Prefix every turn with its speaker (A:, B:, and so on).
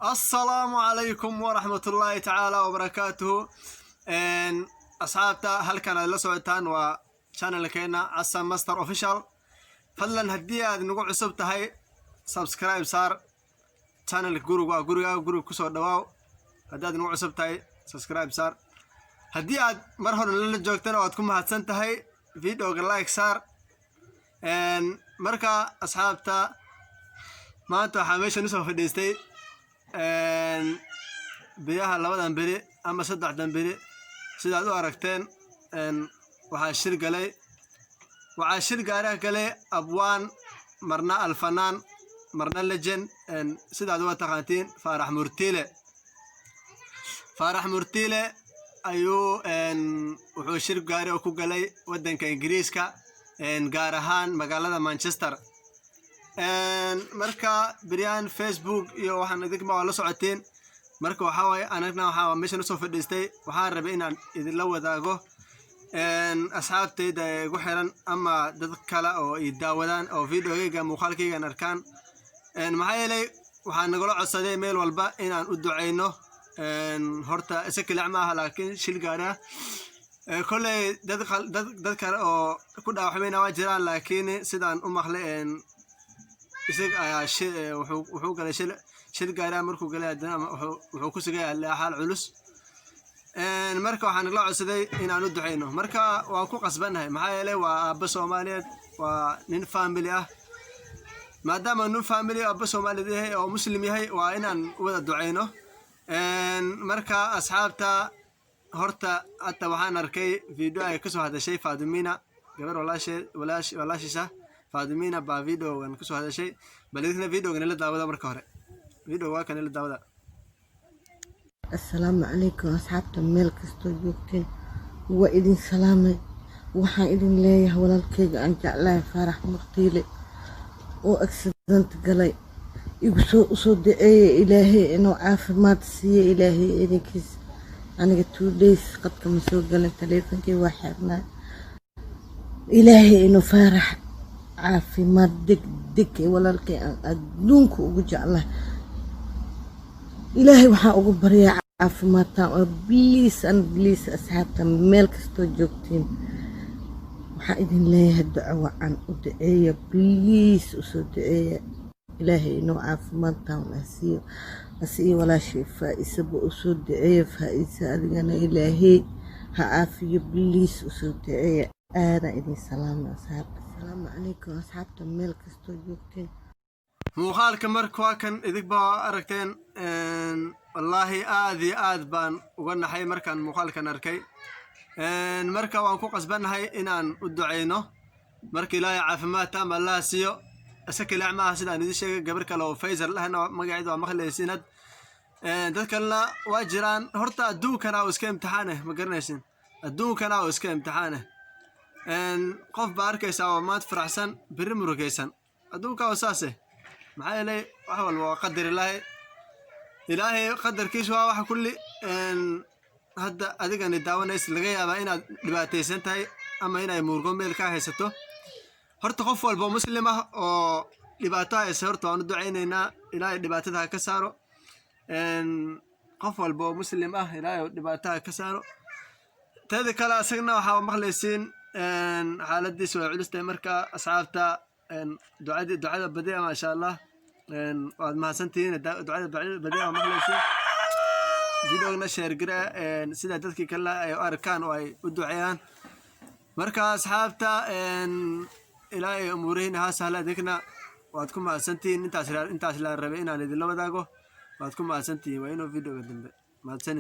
A: السلام عليكم ورحمة الله تعالى وبركاته. أصحابتا هل كان لسويتان وشانل كينا عسى ماستر اوفيشال فضلا هدية نقول عصبت هاي سبسكرايب صار شانل جورو كسو دواو هداد نقول عصبت هاي سبسكرايب صار هدية مرحبا لنا جوجتنا واتكم هاتسنت هاي فيديو لايك صار مركا أصحابتا ما أنتو حاميشا نسو في ديستي biyaha labadan beri ama saddexdan beri sidaad u aragteen waxaa shir gaara galay abwaan marna alfanaan marna legend sidaad u taqaantiin faarax murtiile ayuu wuxuu shir gaari ku galay wadanka Ingiriiska gaar ahaan magaalada Manchester marka بريان فيسبوك iyo waxaan idin ma la socoteen marka waxa way anagna waxa meeshan soo fadhiistay waxaan rabay inaan idin la wadaago asxaabtayda ugu xiran ama dad kale oo i daawadaan oo videogayga muuqaalkayga arkaan maxay yeelay waxaan nagala codsaday meel walba inaan u duceyno horta isakii lacmaha laakiin shil gaara kulay dad kale oo ku dhaawacmayna waa jiraan laakiin sidaan u maqlay isag ayaa wuxuu galay shil gaara markuu galay hadana wuxuu ku sugay xal culus marka waxaan la codsaday inaan u duceyno marka waan ku qasbanahay maxaa yeelay waa aabba Soomaaliyeed waa nin family ah maadaama nin family aabba Soomaaliyeed yahay oo muslim yahay waa inaan wada duceyno marka asxaabta horta hata waxaan arkay video ay ka soo hadashay Faadimiina gabar walaashiisa Faadimiina baa videogan ku soo hadashay balidna videogan la daawada marka hore videoga kan la daawada
B: السلام عليكم أصحابتا ميل كستو جوجتين وإذن سلامي وحان إذن ليه ولالكيغ أن جعلاه فارح مرتيلي وأكسدنت قلي يقصو دعي إلهي إنو عافي ما تسيه إلهي إذن كيس أنا قلتو ليس قد كمسو قلن تليفن كي واحرنا إلهي إنو فارح عافي ما دك ولالكي أدونكو وجعله إلهي وحا أقول بريا عافماتا بليس أصحابتا ميل كستو جوجتين وحا إذن ليه الدعوة عن أدعية بليس أسو دعية إلهي إنو عافماتا ونسيه ولا شيء فائسة بأسو دعية فائسة أدغانا إلهي هعافية بليس أسو دعية أنا إذن سلام أصحابتا السلام عليكم أصحابتا ميل كستو جوجتين
A: muuqaalka markaa kan idig baa aragteen wallahi aad baan uga naxay markaan muuqaalkan arkay marka waan ku qasbanahay inaan u duceyno markii Ilaahay caafimaad taam Allah siiyo asaka lacmaha sidaan idin sheegay gabar kale oo Faysal lahna magaceedu waa maqleysinad dadkana waa jiraan horta adduunkana oo iska imtixaanay ma garanaysin adduunkana oo iska imtixaanay qof baa arkaysa oo maad faraxsan biri murugaysan adduunka oo saasay maxaa yeelay wax walba waa qadar ilaahay qadarkiisu waa wax kulli hadda adigana daawanaysa laga yaabaa inaad dhibaataysan tahay ama inay murugo meel ka haysato horta qof walba muslim ah oo dhibaato haysa horta waan u duceynaynaa ilaahay dhibaatada ka saaro qof walba muslim ah ilaahay dhibaatada ka saaro teeda kale asagna waxa maqleysiin xaaladiisu way culus tahay marka asxaabta ducada badiya ma sha Allah waad mahadsantihiin ducada badiya maqleysiin videogna share gira sida dadkii kale ay arkaan oo ay u duceeyaan marka asxaabta ilaahay umurihiina ha sahla dadkna waad ku mahadsantihiin intaas la rabay inaan idin la wadaago waad ku mahadsantihiin waa inuu videoga dambe mahadsan